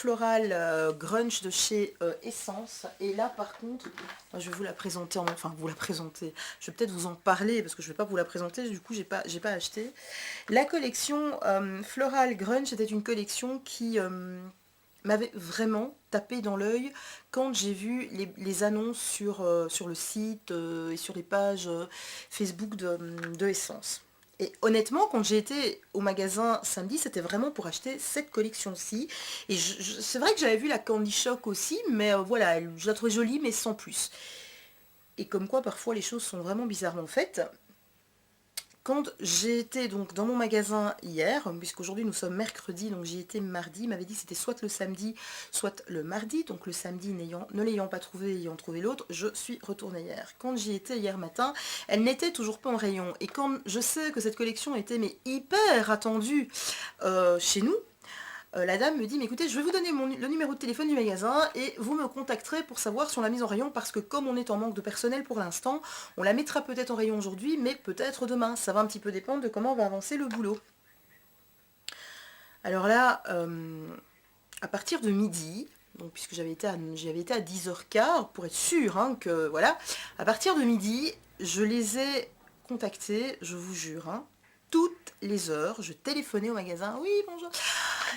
florale grunge de chez Essence. Et là par contre, je vais vous la présenter, enfin vous la présenter. Je vais peut-être vous en parler parce que je ne vais pas vous la présenter, du coup j'ai pas acheté. La collection florale grunge, c'était une collection qui m'avait vraiment tapé dans l'œil quand j'ai vu les annonces sur le site et sur les pages Facebook de Essence. Et honnêtement, quand j'ai été au magasin samedi, c'était vraiment pour acheter cette collection-ci. Et c'est vrai que j'avais vu la Candy Shock aussi, mais voilà, je la trouvais jolie, mais sans plus. Et comme quoi, parfois, les choses sont vraiment bizarrement faites. Quand j'ai été donc dans mon magasin hier, puisqu'aujourd'hui nous sommes mercredi, donc j'y étais mardi, il m'avait dit que c'était soit le samedi, soit le mardi, donc le samedi ne l'ayant pas trouvé, ayant trouvé l'autre, je suis retournée hier. Quand j'y étais hier matin, elle n'était toujours pas en rayon, et quand je sais que cette collection était mais hyper attendue chez nous, la dame me dit, mais écoutez, je vais vous donner le numéro de téléphone du magasin et vous me contacterez pour savoir si on l'a mise en rayon parce que comme on est en manque de personnel pour l'instant, on la mettra peut-être en rayon aujourd'hui, mais peut-être demain. Ça va un petit peu dépendre de comment va avancer le boulot. Alors là, à partir de midi, donc puisque j'avais été à 10h15 pour être sûre que voilà, à partir de midi, je les ai contactés, je vous jure, toutes les heures, je téléphonais au magasin, oui bonjour.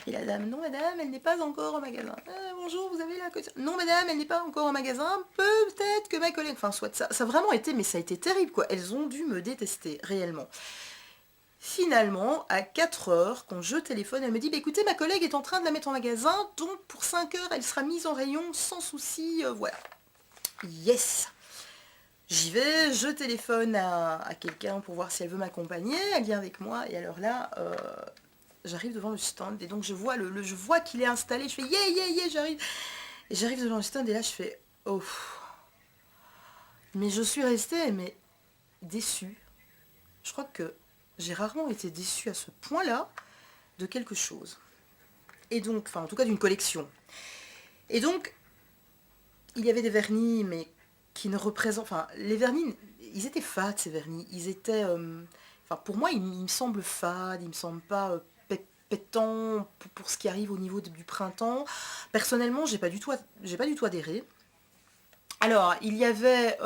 Et la dame, non madame, elle n'est pas encore au magasin. Bonjour, vous avez la caution. Non madame, elle n'est pas encore au magasin. Peut-être que ma collègue... Enfin, soit ça a vraiment été, mais ça a été terrible quoi. Elles ont dû me détester, réellement. Finalement, à 4 heures, quand je téléphone, elle me dit, bah, écoutez, ma collègue est en train de la mettre en magasin, donc pour 5 heures, elle sera mise en rayon sans souci, voilà. Yes. J'y vais, je téléphone à quelqu'un pour voir si elle veut m'accompagner, elle vient avec moi, et alors là... j'arrive devant le stand et donc je vois je vois qu'il est installé, je fais yeah yeah yeah, j'arrive. Et j'arrive devant le stand et là je fais oh. Mais je suis restée mais déçue. Je crois que j'ai rarement été déçue à ce point-là de quelque chose. Et donc, enfin en tout cas d'une collection. Et donc, il y avait des vernis mais qui ne représentent... Enfin, les vernis, ils étaient fades ces vernis. Ils étaient... enfin pour moi, ils me semblent fades, ils me semblent pas... pétant pour ce qui arrive au niveau du printemps. Personnellement, j'ai pas du tout adhéré. Alors, il y avait,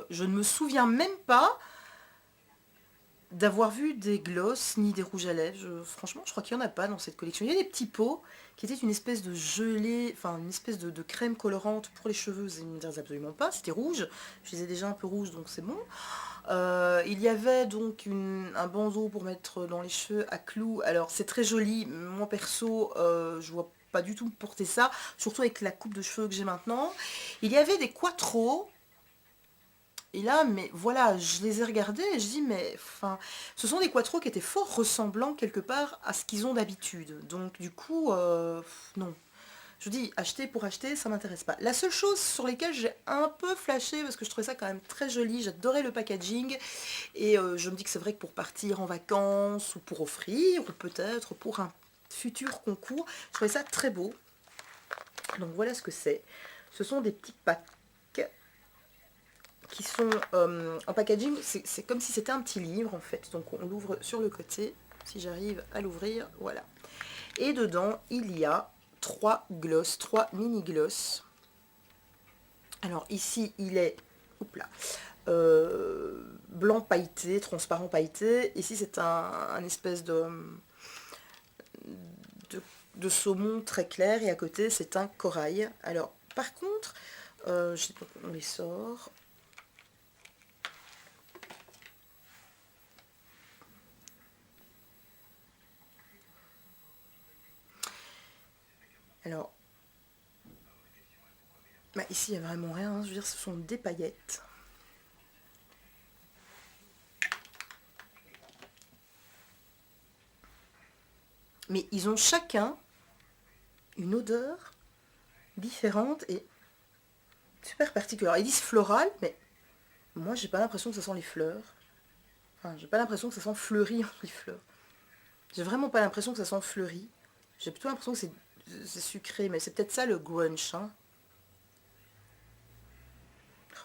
je ne me souviens même pas d'avoir vu des glosses ni des rouges à lèvres. Franchement, je crois qu'il n'y en a pas dans cette collection. Il y a des petits pots qui étaient une espèce de gelée, enfin une espèce de crème colorante pour les cheveux. Ils ne me disaient absolument pas. C'était rouge. Je les ai déjà un peu rouges, donc c'est bon. Il y avait donc un bandeau pour mettre dans les cheveux à clous. Alors c'est très joli, moi perso je vois pas du tout porter ça, surtout avec la coupe de cheveux que j'ai maintenant. Il y avait des quattros, et là mais voilà, je les ai regardés et je dis mais enfin, ce sont des quattros qui étaient fort ressemblants quelque part à ce qu'ils ont d'habitude. Donc du coup, non. Je vous dis, acheter pour acheter, ça m'intéresse pas. La seule chose sur lesquelles j'ai un peu flashé, parce que je trouvais ça quand même très joli, j'adorais le packaging, et je me dis que c'est vrai que pour partir en vacances, ou pour offrir, ou peut-être pour un futur concours, je trouvais ça très beau. Donc voilà ce que c'est. Ce sont des petits packs qui sont en packaging, c'est comme si c'était un petit livre en fait. Donc on l'ouvre sur le côté, si j'arrive à l'ouvrir, voilà. Et dedans, il y a 3 glosses, 3 mini glosses. Alors ici, il est blanc pailleté, transparent pailleté. Ici, c'est un espèce de saumon très clair. Et à côté, c'est un corail. Alors, par contre, je sais pas comment on les sort. Alors, bah ici, il n'y a vraiment rien. Je veux dire, ce sont des paillettes. Mais ils ont chacun une odeur différente et super particulière. Ils disent floral, mais moi, j'ai pas l'impression que ça sent les fleurs. Enfin, j'ai pas l'impression que ça sent fleuri entre les fleurs. J'ai vraiment pas l'impression que ça sent fleuri. J'ai plutôt l'impression que c'est sucré, mais c'est peut-être ça le grunch. Oh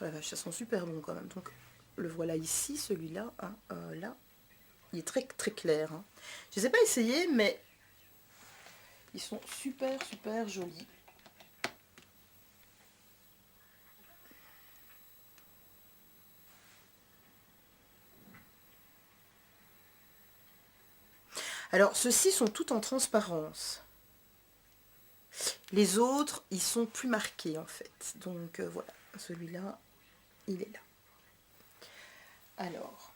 la vache, ça sent super bon quand même. Donc le voilà ici, celui-là. Là, il est très très clair. Je les ai pas essayés, mais Ils sont super super jolis. Alors, ceux-ci sont tous en transparence. Les autres, ils sont plus marqués en fait. Donc voilà, celui-là, il est là. Alors,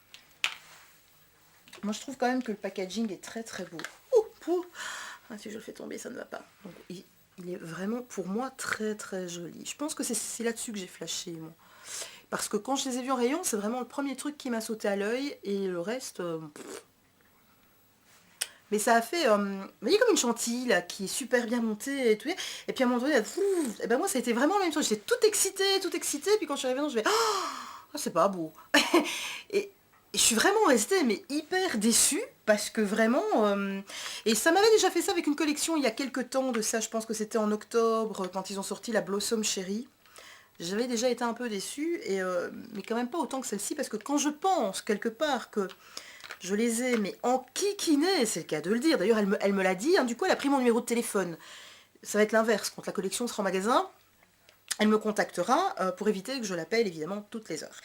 moi je trouve quand même que le packaging est très très beau. Ah, si je le fais tomber, ça ne va pas. Donc, il est vraiment pour moi très très joli. Je pense que c'est là-dessus que j'ai flashé moi. Parce que quand je les ai vus en rayon, c'est vraiment le premier truc qui m'a sauté à l'œil et le reste... Mais ça a fait, vous voyez comme une chantilly là, qui est super bien montée et tout. Et puis à un moment donné, et ben moi ça a été vraiment la même chose. J'étais toute excitée. Puis quand je suis arrivée dedans, je vais, oh, c'est pas beau. et, et je suis vraiment restée mais hyper déçue parce que vraiment, et ça m'avait déjà fait ça avec une collection il y a quelques temps de ça. Je pense que c'était en octobre quand ils ont sorti la Blossom Cherry. J'avais déjà été un peu déçue, mais quand même pas autant que celle-ci, parce que quand je pense quelque part que je les ai, mais en kikiné, c'est le cas de le dire. D'ailleurs, elle me l'a dit, hein, du coup, elle a pris mon numéro de téléphone. Ça va être l'inverse, quand la collection sera en magasin, elle me contactera pour éviter que je l'appelle, évidemment, toutes les heures.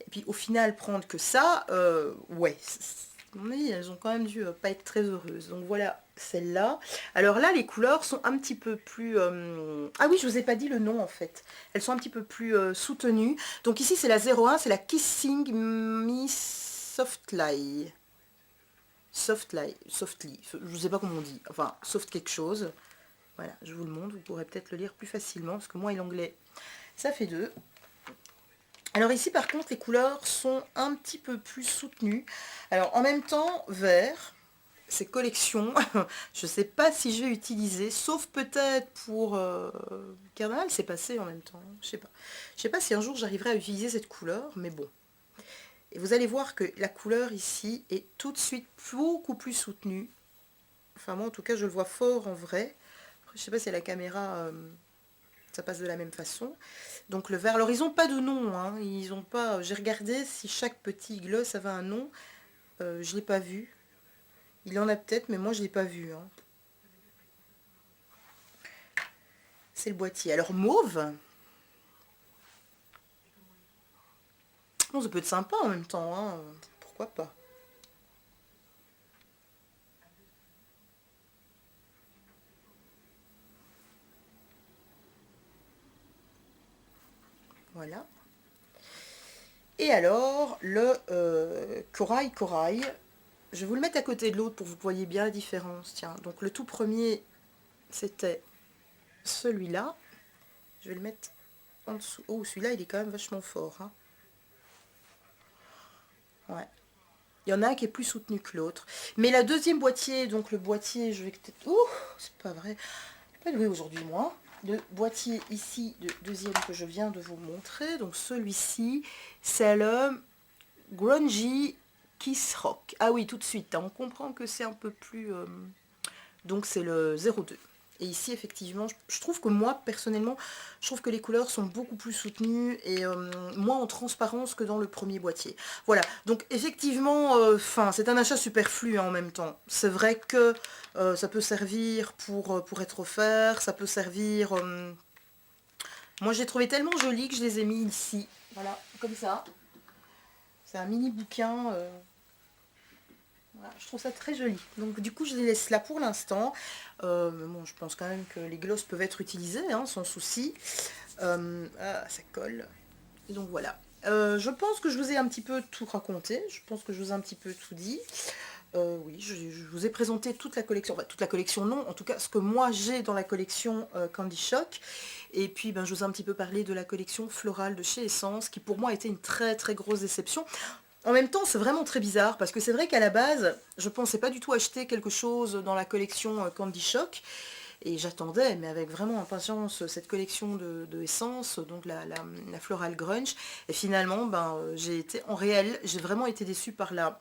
Et puis, au final, prendre que ça, ouais, mais elles ont quand même dû pas être très heureuses. Donc voilà, celle-là. Alors là, les couleurs sont un petit peu plus... Ah oui, je vous ai pas dit le nom, en fait. Elles sont un petit peu plus soutenues. Donc ici, c'est la 01, c'est la Kissing Me Softly. Softly, je ne sais pas comment on dit. Enfin, soft quelque chose. Voilà, je vous le montre. Vous pourrez peut-être le lire plus facilement, parce que moi et l'anglais, ça fait deux. Alors ici par contre les couleurs sont un petit peu plus soutenues. Alors en même temps vert, c'est collection, je ne sais pas si je vais utiliser, sauf peut-être pour carnaval, c'est passé en même temps, je sais pas. Je sais pas si un jour j'arriverai à utiliser cette couleur, mais bon. Et vous allez voir que la couleur ici est tout de suite beaucoup plus soutenue. Enfin moi en tout cas je le vois fort en vrai. Après, je sais pas si à la caméra ça passe de la même façon. Donc le vert, alors ils n'ont pas de nom, hein. Ils ont pas. J'ai regardé si chaque petit gloss avait un nom. Je ne l'ai pas vu. Il en a peut-être, mais moi je ne l'ai pas vu. Hein. C'est le boîtier. Alors mauve. Bon, ça peut être sympa en même temps. Hein. Pourquoi pas. Voilà. Et alors, le corail. Je vais vous le mettre à côté de l'autre pour que vous voyez bien la différence. Tiens, donc le tout premier, c'était celui-là. Je vais le mettre en dessous. Oh, celui-là, il est quand même vachement fort. Hein. Ouais. Il y en a un qui est plus soutenu que l'autre. Mais la deuxième boîtier, donc le boîtier, je vais peut-être... Ouh, c'est pas vrai. Je vais pas jouer aujourd'hui, moi. Le boîtier ici, le deuxième que je viens de vous montrer. Donc celui-ci, c'est le Grungy Kiss Rock. Ah oui, tout de suite, hein, on comprend que c'est un peu plus... Donc c'est le 02. Et ici, effectivement, je trouve que moi, personnellement, je trouve que les couleurs sont beaucoup plus soutenues et moins en transparence que dans le premier boîtier. Voilà, donc effectivement, c'est un achat superflu hein, en même temps. C'est vrai que ça peut servir pour être offert, ça peut servir... moi, je l'ai trouvé tellement joli que je les ai mis ici. Voilà, comme ça. C'est un mini bouquin... Voilà, je trouve ça très joli. Donc du coup, je les laisse là pour l'instant. Bon, je pense quand même que les glosses peuvent être utilisés, hein, sans souci. Ça colle. Et donc voilà. Je pense que je vous ai un petit peu tout raconté. Je pense que je vous ai un petit peu tout dit. Oui, je vous ai présenté toute la collection. Enfin, toute la collection, non. En tout cas, ce que moi j'ai dans la collection Candy Shock. Et puis, je vous ai un petit peu parlé de la collection florale de chez Essence, qui pour moi a été une très très grosse déception. En même temps, c'est vraiment très bizarre, parce que c'est vrai qu'à la base, je pensais pas du tout acheter quelque chose dans la collection Candy Shock, et j'attendais, mais avec vraiment impatience, cette collection de Essence, donc la Floral Grunge, et finalement, j'ai été, en réel, j'ai vraiment été déçue par la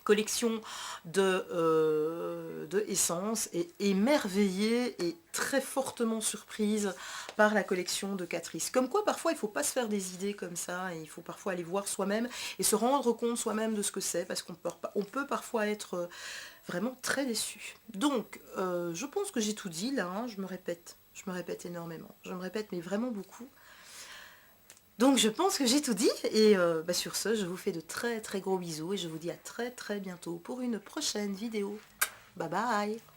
collection de Essence et émerveillée et très fortement surprise par la collection de Catrice. Comme quoi parfois il ne faut pas se faire des idées comme ça, et il faut parfois aller voir soi-même et se rendre compte soi-même de ce que c'est, parce qu'on peut parfois être vraiment très déçu. Donc je pense que j'ai tout dit là, hein, je me répète énormément, je me répète mais vraiment beaucoup. Donc je pense que j'ai tout dit et sur ce, je vous fais de très très gros bisous et je vous dis à très très bientôt pour une prochaine vidéo. Bye bye.